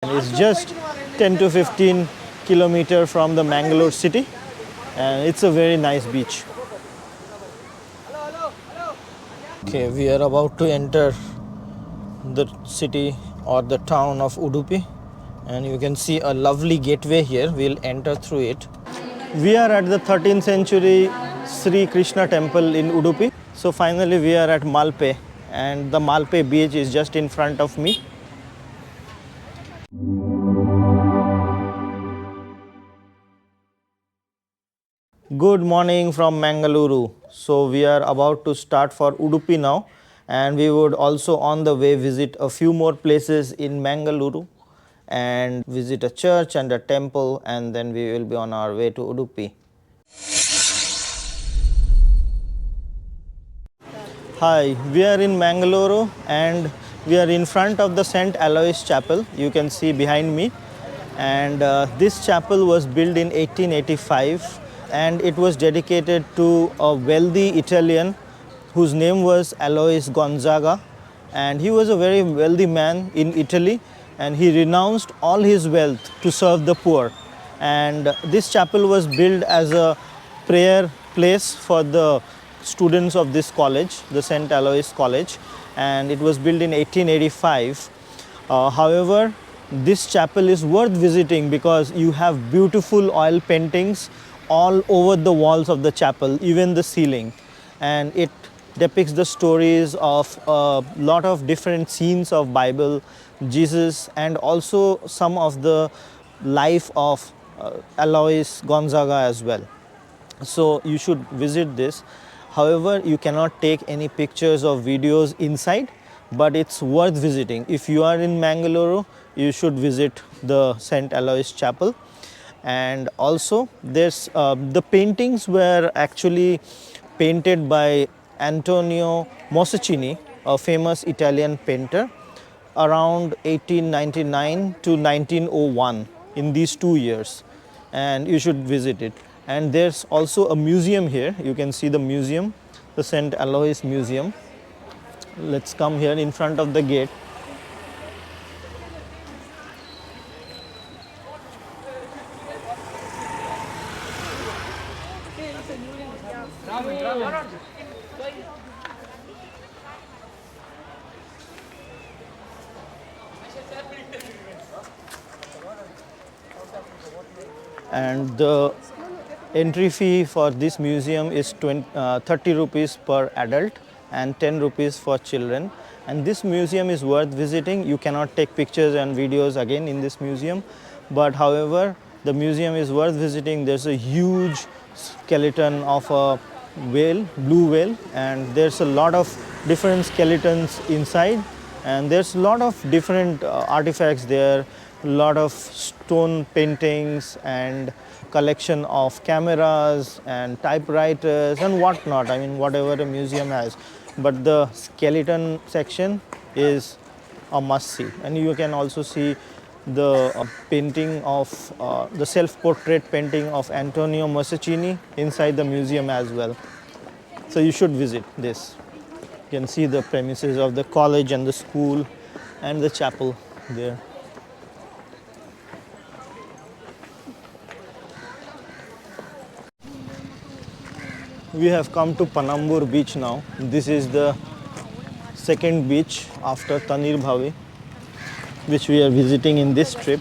It's just 10 to 15 kilometers from the Mangalore city, and it's a very nice beach. Okay, we are about to enter the city or the town of Udupi, and you can see a lovely gateway here. We'll enter through it. We are at the 13th century Sri Krishna Temple in Udupi. So finally we are at Malpe, and the Malpe beach is just in front of me. Good morning from Mangaluru. So we are about to start for Udupi now, and we would also on the way visit a few more places in Mangaluru and visit a church and a temple, and then we will be on our way to Udupi. Hi, we are in Mangalore and we are in front of the St. Aloysius Chapel. You can see behind me, and this chapel was built in 1885, and it was dedicated to a wealthy Italian whose name was Aloysius Gonzaga, and he was a very wealthy man in Italy, and he renounced all his wealth to serve the poor. And this chapel was built as a prayer place for the students of this college, the St. Aloysius College, and it was built in 1885. However, this chapel is worth visiting because you have beautiful oil paintings all over the walls of the chapel, even the ceiling, and it depicts the stories of a lot of different scenes of Bible, Jesus, and also some of the life of Aloysius Gonzaga as well. So you should visit this. However, you cannot take any pictures or videos inside, but it's worth visiting. If you are in Mangalore, you should visit the St. Aloysius Chapel. And also there's the paintings were actually painted by Antonio Mosacchini, a famous Italian painter, around 1899 to 1901, in these 2 years, and you should visit it. And there's also a museum here. You can see the museum, the St. Aloysius Museum. Let's come here in front of the gate. And the entry fee for this museum is 30 rupees per adult and 10 rupees for children. And this museum is worth visiting. You cannot take pictures and videos again in this museum, but however, the museum is worth visiting. There's a huge skeleton of a whale, blue whale, and there's a lot of different skeletons inside, and there's a lot of different artifacts there, a lot of stone paintings and collection of cameras and typewriters and whatnot. I mean, whatever a museum has. But the skeleton section is a must see. And you can also see the painting of the self-portrait painting of Antonio Mosacchini inside the museum as well. So you should visit this. You can see the premises of the college and the school and the chapel there. We have come to Panambur beach now. This is the second beach after Tanir Bhavi, which we are visiting in this trip,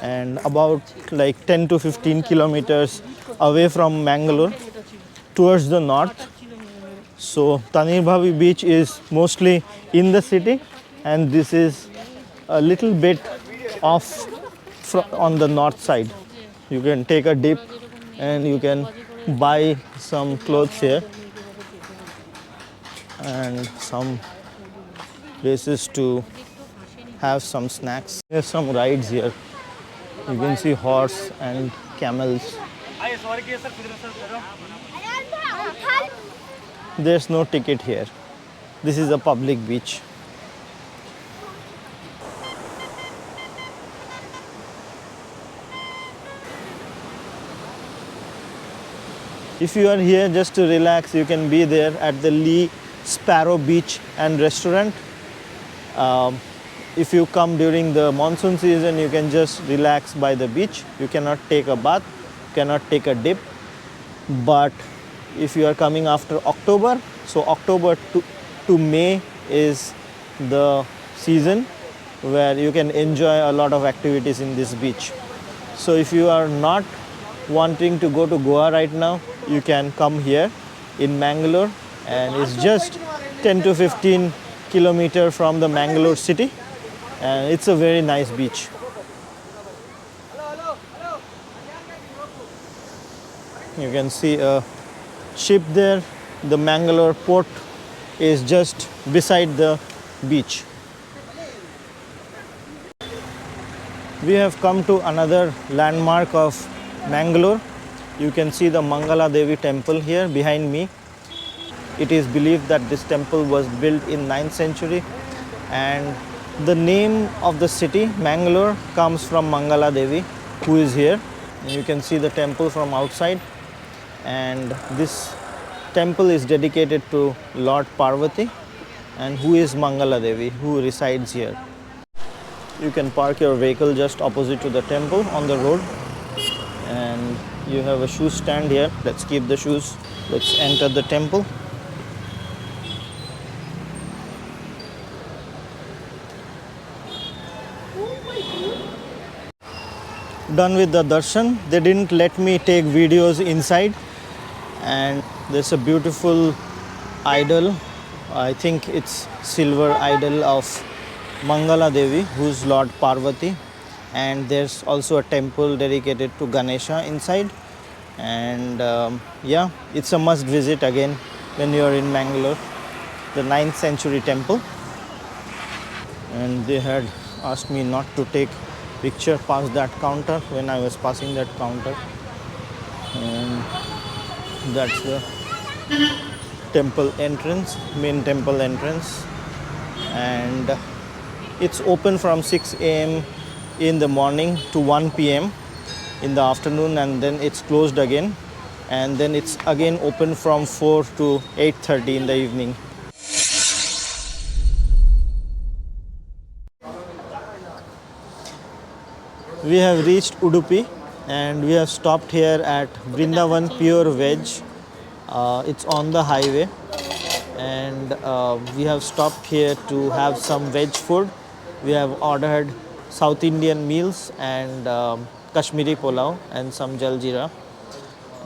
and about like 10 to 15 kilometers away from Mangalore towards the north. So Tanir Bhavi beach is mostly in the city, and this is a little bit off on the north side. You can take a dip and you can buy some clothes here and some places to have some snacks. There's some rides here. You can see horse and camels. There's no ticket here. This is a public beach. If you are here just to relax, you can be there at the Lee Sparrow Beach and Restaurant. if you come during the monsoon season, you can just relax by the beach. You cannot take a bath, cannot take a dip. But if you are coming after October, so October to May is the season where you can enjoy a lot of activities in this beach. So if you are not wanting to go to Goa right now, you can come here in Mangalore, and it's just 10 to 15 kilometers from the Mangalore city, and it's a very nice beach. You can see a ship there. The Mangalore port is just beside the beach. We have come to another landmark of Mangalore. You can see the Mangala Devi temple here behind me. It is believed that this temple was built in 9th century, and the name of the city, Mangalore, comes from Mangala Devi, who is here. And you can see the temple from outside, and this temple is dedicated to Lord Parvati, and who is Mangala Devi, who resides here. You can park your vehicle just opposite to the temple on the road, and you have a shoe stand here. Let's keep the shoes. Let's enter the temple. Done with the darshan. They didn't let me take videos inside, and there's a beautiful idol. I think it's silver idol of Mangala Devi, who's Lord Parvati, and there's also a temple dedicated to Ganesha inside. And yeah, it's a must visit again when you're in Mangalore, the 9th century temple. And they had asked me not to take picture past that counter when I was passing that counter. And that's the temple entrance, main temple entrance. And it's open from 6 a.m. in the morning to 1 p.m. in the afternoon, and then it's closed again, and then it's again open from 4 to 8:30 in the evening. We have reached Udupi, and we have stopped here at Vrindavan Pure Veg. It's on the highway, and we have stopped here to have some veg food. We have ordered South Indian meals and Kashmiri pulao and some jaljeera.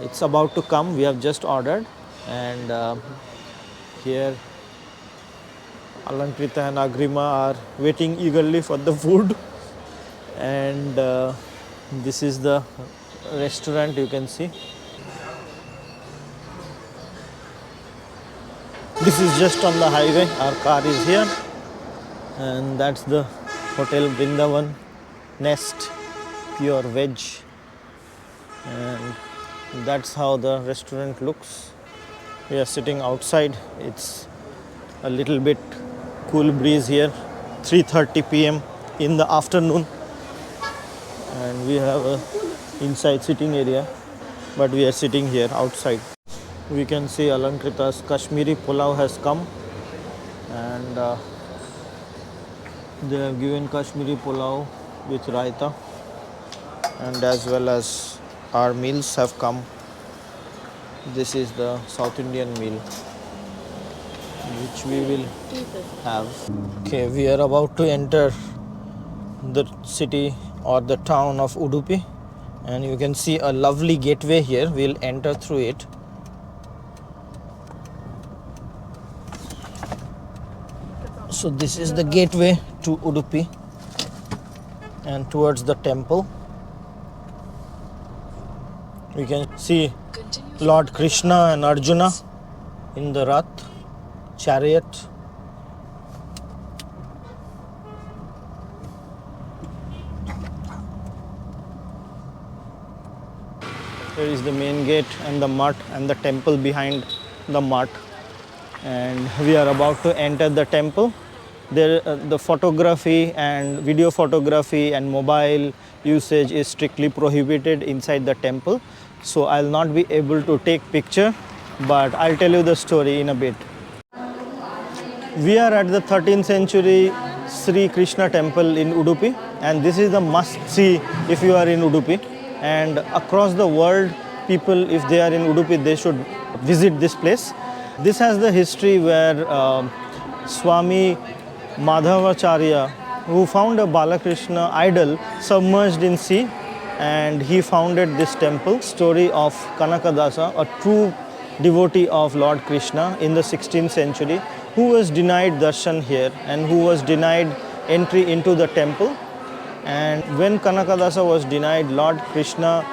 It's about to come. We have just ordered, and here Alankrita and Agrima are waiting eagerly for the food. And this is the restaurant, you can see. This is just on the highway. Our car is here, and that's the Hotel Vrindavan Nest Pure Veg, and that's how the restaurant looks. We are sitting outside. It's a little bit cool breeze here, 3:30 p.m. in the afternoon, and we have a inside sitting area, but we are sitting here outside. We can see Alankrita's Kashmiri pulao has come, and they have given Kashmiri pulao with raita, and as well as our meals have come. This is the South Indian meal which we will have. Okay, we are about to enter the city or the town of Udupi, and you can see a lovely gateway here. We'll enter through it. So this is the gateway to Udupi and towards the temple. We can see Lord Krishna and Arjuna in the Rath chariot. Here is the main gate and the mutt and the temple behind the mutt, and we are about to enter the temple. There, the photography and video photography and mobile usage is strictly prohibited inside the temple. So I'll not be able to take picture, but I'll tell you the story in a bit. We are at the 13th century Sri Krishna Temple in Udupi, and this is the must see if you are in Udupi. And across the world, people, if they are in Udupi, they should visit this place. This has the history where Swami Madhavacharya, who found a Balakrishna idol submerged in sea, and he founded this temple. Story of Kanakadasa, a true devotee of Lord Krishna in the 16th century, who was denied darshan here and who was denied entry into the temple. And when Kanakadasa was denied, Lord Krishna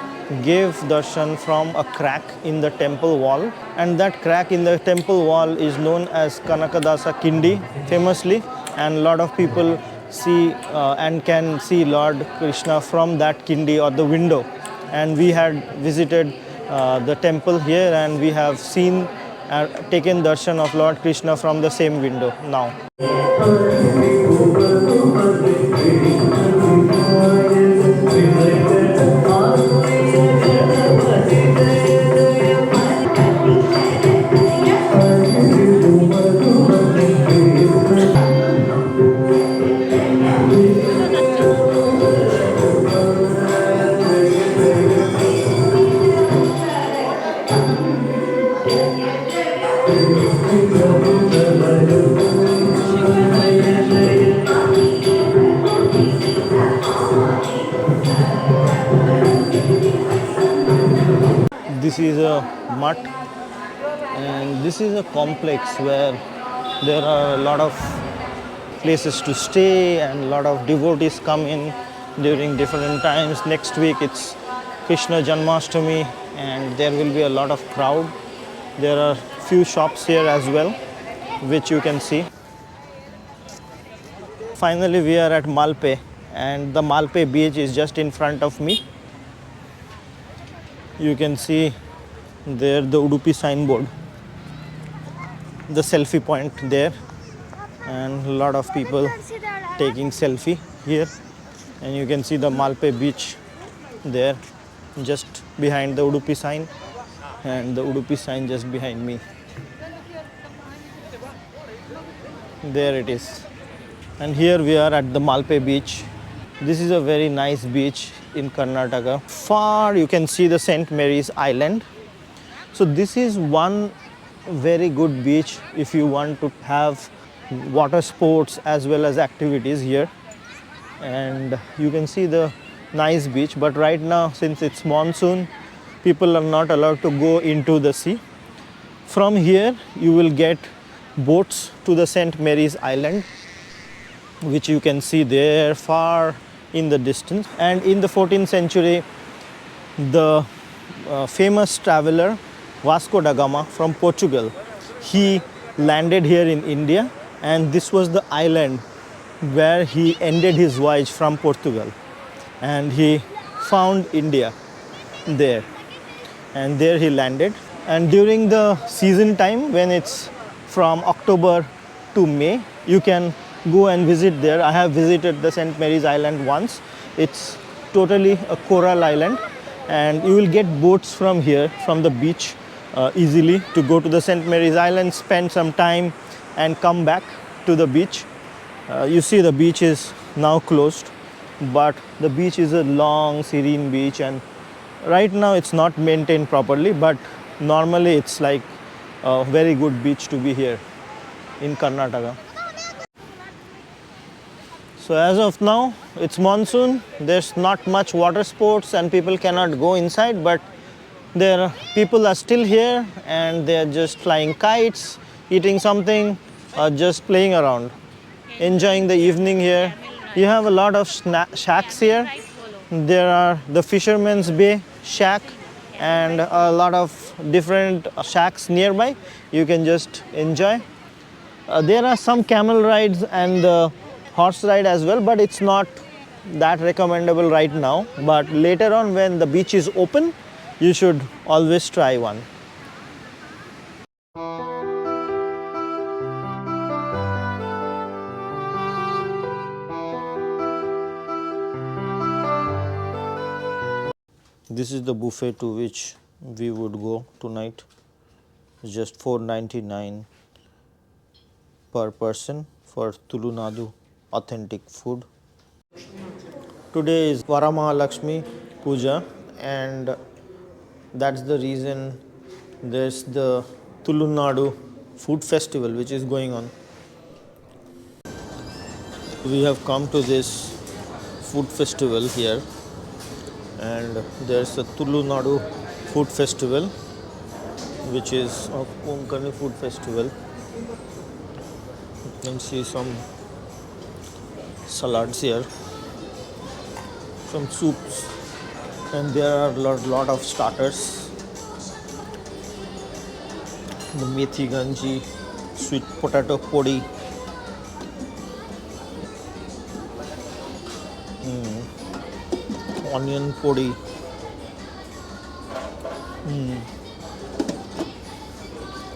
gave darshan from a crack in the temple wall, and that crack in the temple wall is known as Kanakadasa Kindi famously, and a lot of people see and can see Lord Krishna from that Kindi or the window. And we had visited the temple here, and we have seen taken darshan of Lord Krishna from the same window now. This is a mutt, and this is a complex where there are a lot of places to stay and a lot of devotees come in during different times. Next week it's Krishna Janmashtami and there will be a lot of crowd. There are few shops here as well, which you can see. Finally we are at Malpe, and the Malpe beach is just in front of me. You can see there the Udupi signboard, the selfie point there, and a lot of people taking selfie here. And you can see the Malpe beach there just behind the Udupi sign, and the Udupi sign just behind me. There it is. And here we are at the Malpe beach. This is a very nice beach in Karnataka. Far you can see the St.Mary's island. So this is one very good beach if you want to have water sports as well as activities here. And you can see the nice beach, but right now since it's monsoon, people are not allowed to go into the sea. From here you will get boats to the St. Mary's island, which you can see there far in the distance. And in the 14th century, the famous traveler Vasco da Gama from Portugal, he landed here in India, and this was the island where he ended his voyage from Portugal, and he found India there, and there he landed. And during the season time, when it's from October to May, you can go and visit there. I have visited the St. Mary's Island once. It's totally a coral island, and you will get boats from here, from the beach, easily to go to the St. Mary's Island, spend some time and come back to the beach. You see the beach is now closed, but the beach is a long, serene beach, and right now it's not maintained properly, but normally it's like a very good beach to be here in Karnataka. So as of now, it's monsoon, there's not much water sports and people cannot go inside, but people are still here and they're just flying kites, eating something, or just playing around, enjoying the evening here. You have a lot of shacks here. There are the Fisherman's Bay shack and a lot of different shacks nearby. You can just enjoy. There are some camel rides and the horse ride as well, but it's not that recommendable right now. But later on, when the beach is open, you should always try one. This is the buffet to which we would go tonight. It's just $4.99 per person for Tulunadu authentic food. Today is Varamahalakshmi Puja, and that's the reason there's the Tulunadu food festival which is going on. We have come to this food festival here, and there's a Tulunadu food festival which is of Konkani food festival. You can see some salads here, some soups, and there are lot of starters. The methi ganji, sweet potato podi, onion podi,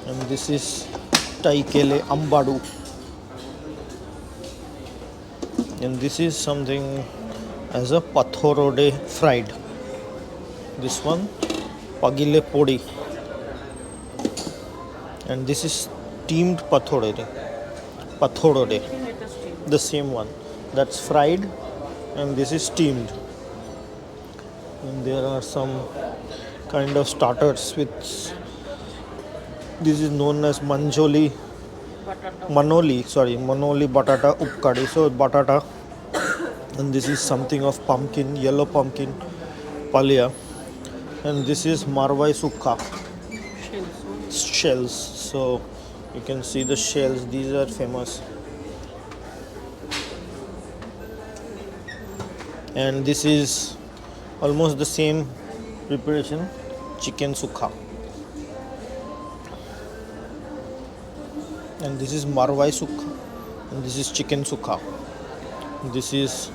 and this is taikele ambadu, and this is something as a pathorode fried. This one pagile podi, and this is steamed pathorode, the same one that's fried, and this is steamed. And there are some kind of starters with, this is known as manoli batata upkadi, so batata, and this is something of pumpkin, yellow pumpkin palia, and this is marwai sukha, shells. So you can see the shells, these are famous. And this is almost the same preparation, chicken sukha. And this is marwai sukha, and this is chicken sukha. This is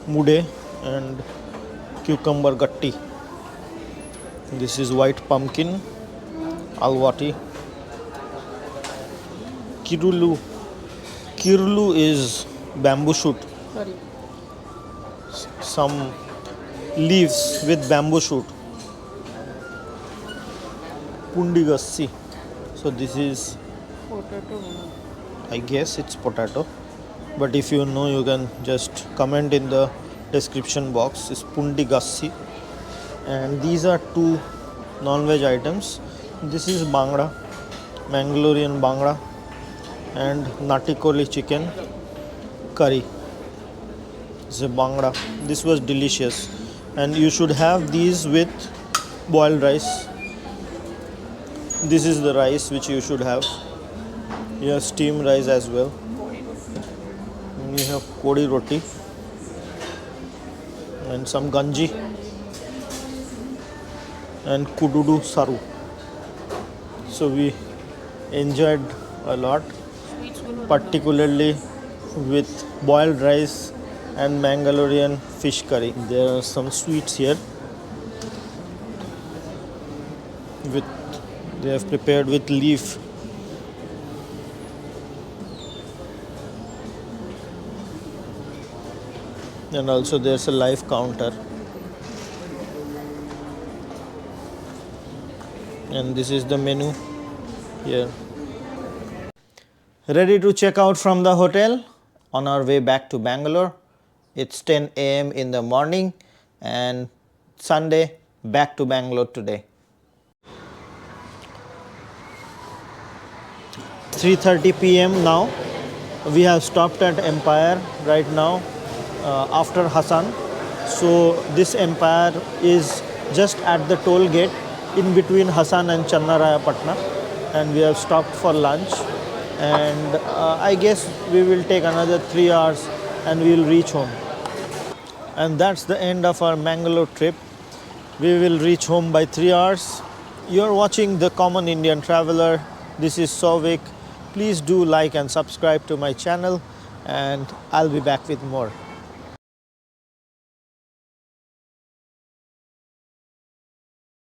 mude and cucumber gatti. This is white pumpkin, alwati. Kirulu is bamboo shoot. Some leaves with bamboo shoot. Pundigassi. So this is potato. I guess it's potato, but if you know, you can just comment in the description box. It's pundigassi, and these are two non-veg items. This is bangra, Mangalorean bangra, and natikoli chicken curry. It's a bangra. This was delicious, and you should have these with boiled rice. This is the rice which you should have. You have steamed rice as well. And you have kodi roti and some ganji and kududu saru. So we enjoyed a lot, particularly with boiled rice and Mangalorean fish curry. There are some sweets here. They have prepared with leaf. And also there's a live counter. And this is the menu here. Ready to check out from the hotel on our way back to Bangalore. It's 10 a.m. in the morning and Sunday, back to Bangalore today. 3:30 p.m. now. We have stopped at Empire right now after Hassan. So this Empire is just at the toll gate in between Hassan and Channarayapatna, and we have stopped for lunch, and I guess we will take another 3 hours and we will reach home. And that's the end of our Mangalore trip. We will reach home by 3 hours. You're watching The Common Indian Traveler. This is Souvik. Please do like and subscribe to my channel, and I'll be back with more.